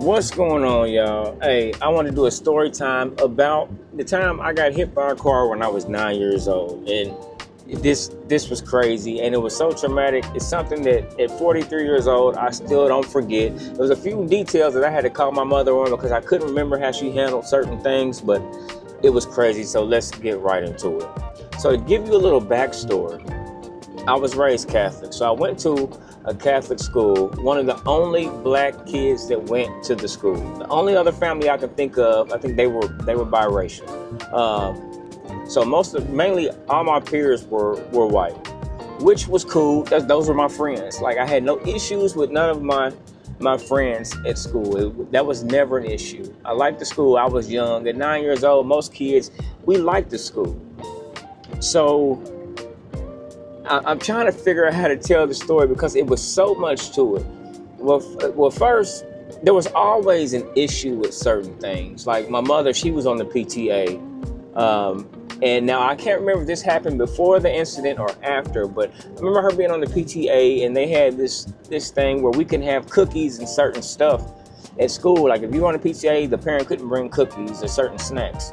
What's going on, y'all? Hey, I want to do a story time about the time I got hit by a car when I was 9 years old, and this was crazy, and it was so traumatic. It's something that at 43 years old I still don't forget. There was a few details that I had to call my mother on because I couldn't remember how she handled certain things, but it was crazy. So let's get right into it. So to give you a little backstory, I was raised Catholic, so I went to a Catholic school, one of the only black kids that went to the school. The only other family I can think of, I think they were biracial. So mainly all my peers were white, which was cool. Those were my friends. Like, I had no issues with none of my friends at school. That was never an issue. I liked the school. I was young. At 9 years old, most kids, we liked the school. So I'm trying to figure out how to tell the story because it was so much to it. Well, first, there was always an issue with certain things. Like my mother, she was on the PTA. And now I can't remember if this happened before the incident or after, but I remember her being on the PTA and they had this thing where we can have cookies and certain stuff at school. Like if you were on the PTA, the parent couldn't bring cookies or certain snacks.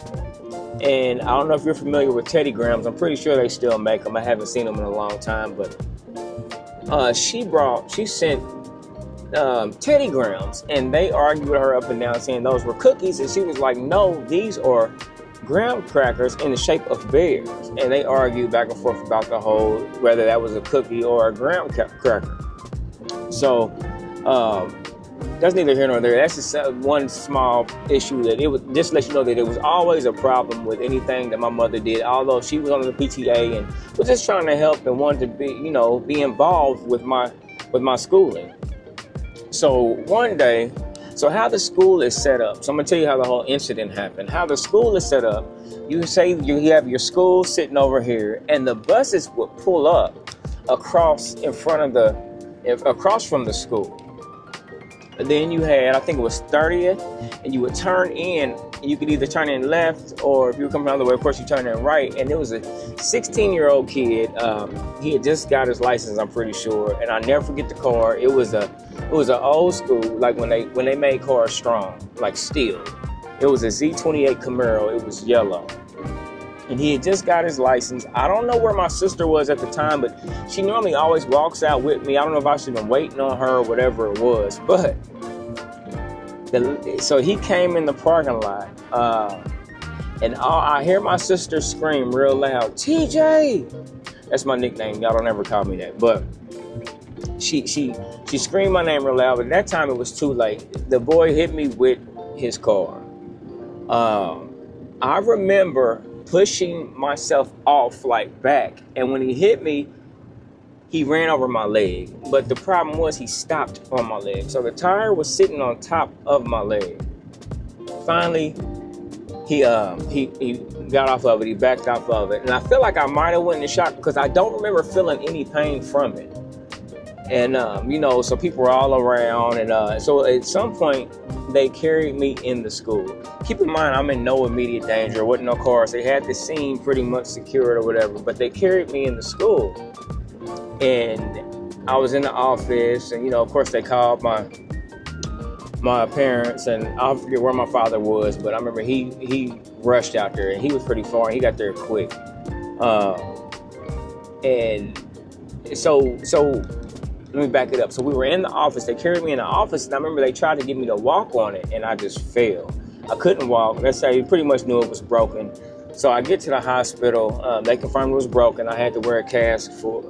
And I don't know if you're familiar with Teddy Grahams. I'm pretty sure they still make them. I haven't seen them in a long time, but she sent Teddy Grahams, and they argued with her up and down saying those were cookies, and she was like, no, these are graham crackers in the shape of bears. And they argued back and forth about the whole, whether that was a cookie or a graham cracker. So that's neither here nor there. That's just one small issue that it was, just to let you know that it was always a problem with anything that my mother did, although she was on the PTA and was just trying to help and wanted to be involved with my schooling. So one day, so how the school is set up, so I'm gonna tell you how the whole incident happened. How the school is set up, you say you have your school sitting over here and the buses would pull up across from the school. And then you had, I think it was 30th, and you would turn in, and you could either turn in left, or if you were coming the other way, of course you turn in right. And there was a 16-year-old kid. He had just got his license, I'm pretty sure, and I never forget the car. It was an old school, like when they made cars strong, like steel. It was a Z28 Camaro. It was yellow. And he had just got his license. I don't know where my sister was at the time, but she normally always walks out with me. I don't know if I should have been waiting on her or whatever it was. But so he came in the parking lot, and I hear my sister scream real loud, TJ. That's my nickname. Y'all don't ever call me that. But she screamed my name real loud. But at that time, it was too late. The boy hit me with his car. I remember pushing myself off like back, and when he hit me, he ran over my leg. But the problem was he stopped on my leg, so the tire was sitting on top of my leg. Finally, he got off of it. He backed off of it, and I feel like I might have went in shock because I don't remember feeling any pain from it. And so people were all around, and so at some point they carried me in the school. Keep in mind, I'm in no immediate danger. There wasn't no cars. They had the scene pretty much secured or whatever, but they carried me in the school. And I was in the office, and of course they called my parents, and I forget where my father was, but I remember he rushed out there, and he was pretty far, and he got there quick. And so let me back it up. So we were in the office. They carried me in the office, and I remember they tried to get me to walk on it, and I just failed. I couldn't walk. Let's say, pretty much knew it was broken. So I get to the hospital. They confirmed it was broken. I had to wear a cast for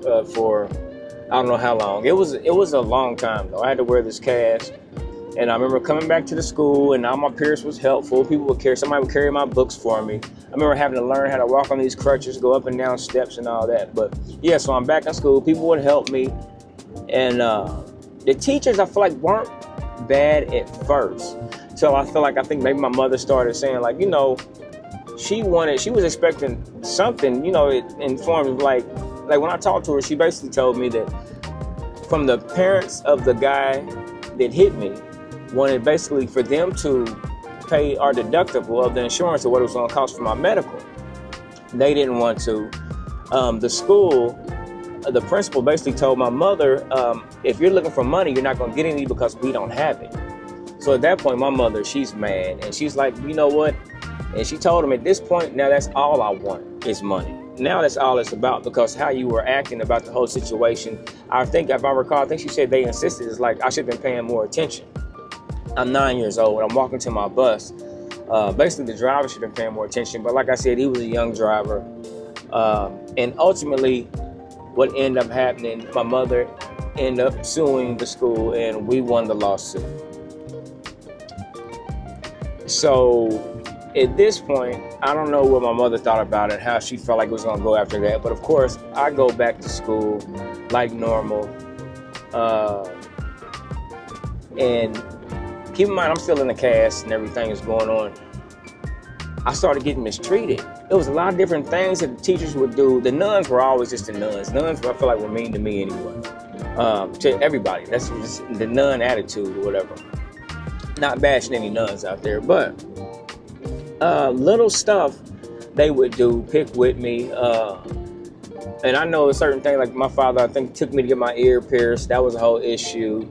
I don't know how long. It was a long time though. I had to wear this cast, and I remember coming back to the school, and all my peers was helpful. Somebody would carry my books for me. I remember having to learn how to walk on these crutches, go up and down steps, and all that. But yeah, so I'm back in school. People would help me. And the teachers, I feel like, weren't bad at first. So I think maybe my mother started saying, like, she was expecting something, in form of like when I talked to her, she basically told me that from the parents of the guy that hit me, wanted basically for them to pay our deductible of the insurance or what it was going to cost for my medical. They didn't want to. The school, the principal basically told my mother, if you're looking for money, you're not going to get any because we don't have it. So at that point, my mother, she's mad, and she's like, you know what? And she told him at this point, now that's all I want is money. Now that's all it's about, because how you were acting about the whole situation, I think, if I recall, I think she said they insisted, it's like I should have been paying more attention. I'm 9 years old, and I'm walking to my bus. Basically, the driver should have been paying more attention, but like I said, he was a young driver. And ultimately, what ended up happening, my mother ended up suing the school, and we won the lawsuit. So at this point, I don't know what my mother thought about it, how she felt like it was gonna go after that. But of course, I go back to school like normal. And keep in mind, I'm still in the cast and everything is going on. I started getting mistreated. There was a lot of different things that the teachers would do. The nuns were always just the nuns. Nuns, I feel like, were mean to me anyway. To everybody. That's just the nun attitude or whatever. Not bashing any nuns out there, but little stuff they would do, pick with me. And I know a certain thing, like my father, I think, took me to get my ear pierced. That was a whole issue.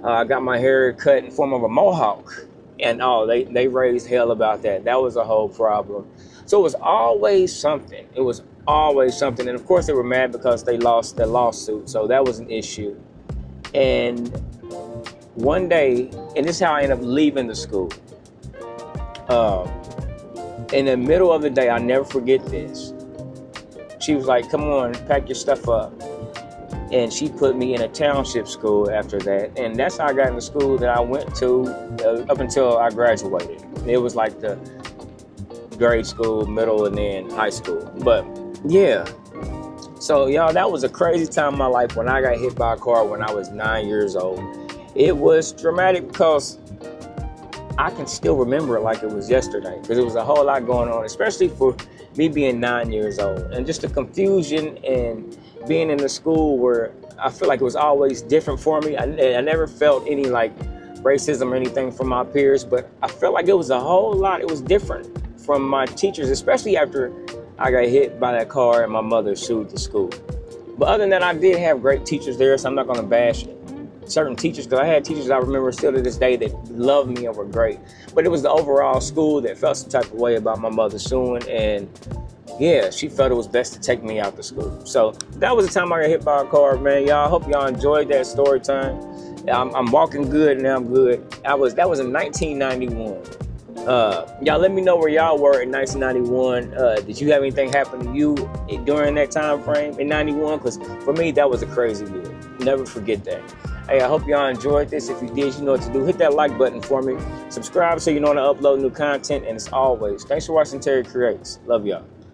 I got my hair cut in form of a mohawk. And they raised hell about that. That was a whole problem. So it was always something. It was always something. And of course they were mad because they lost their lawsuit. So that was an issue. And one day, and this is how I ended up leaving the school. In the middle of the day, I'll never forget this. She was like, come on, pack your stuff up. And she put me in a township school after that. And that's how I got in the school that I went to up until I graduated. It was like the grade school, middle, and then high school. But yeah. So y'all, that was a crazy time in my life when I got hit by a car when I was 9 years old. It was dramatic because I can still remember it like it was yesterday, because there was a whole lot going on, especially for me being 9 years old. And just the confusion and being in the school where I feel like it was always different for me. I never felt any like racism or anything from my peers, but I felt like it was a whole lot. It was different from my teachers, especially after I got hit by that car and my mother sued the school. But other than that, I did have great teachers there, so I'm not going to bash certain teachers, because I had teachers I remember still to this day that loved me and were great. But it was the overall school that felt some type of way about my mother suing, and yeah, she felt it was best to take me out the school. So that was the time I got hit by a car, man. Y'all, I hope y'all enjoyed that story time. I'm walking good, and now I'm good. That was in 1991. Y'all let me know where y'all were in 1991. Did you have anything happen to you during that time frame in 91? Because for me, that was a crazy year. Never forget that. Hey, I hope y'all enjoyed this. If you did, you know what to do. Hit that like button for me. Subscribe so you know when I upload new content. And as always, thanks for watching Terry Creates. Love y'all.